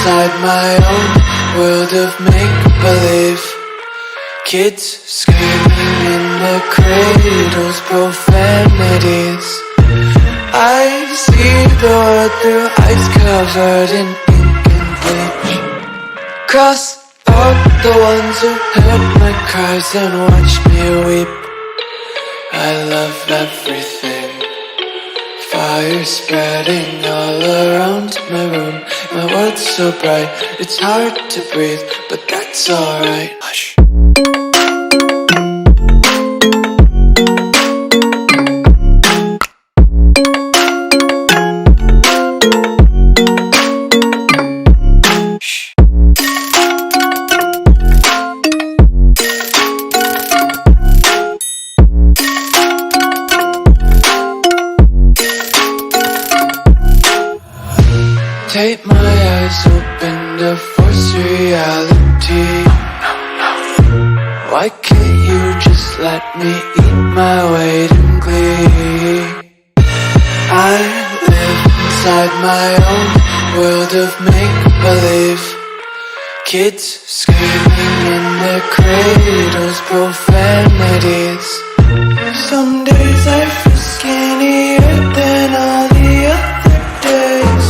inside my own world of make-believe. Kids screaming in their cradles, profanities. I see the world through ice covered in ink and bleach. Cross out the ones who heard my cries and watched me weep. I love everything. Fire spreading all around my room. My world's so bright, it's hard to breathe, but that's alright. Hush. Tape my eyes open to force reality. Why can't you just let me eat my weight in glee? I live inside my own world of make-believe. Kids screaming in their cradles, profanities. Some days I feel skinnier than all the other days.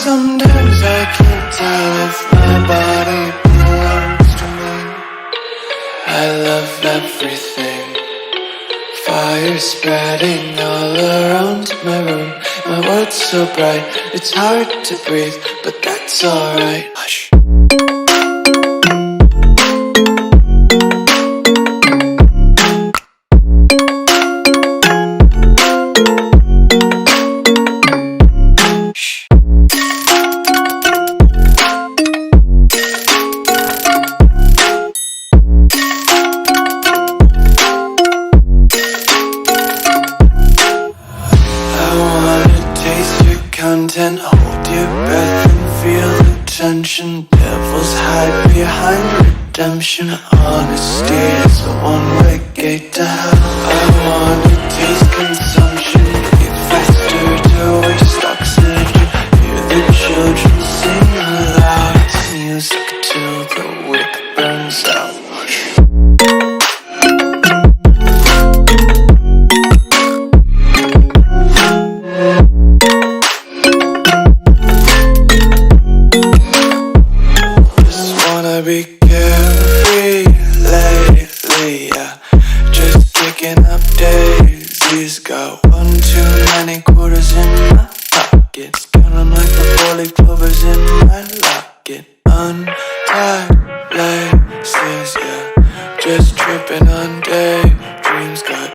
Sometimes I can't tell if my body belongs to me. I love everything. Fire spreading all around my room. My world's so bright, it's hard to breathe, but that's alright. Hush. Content, hold your breath and feel the tension. Devils hide behind redemption. Honesty is a one-way gate to hell. I wanna taste consumption. Breathe faster to waste oxygen. Hear the children sing aloud. It's music till the wick burns out. Be carefree lately, yeah. Just kicking up daisies. Got one too many quarters in my pockets. Counting like the 4-leaf clovers in my locket. Untied laces,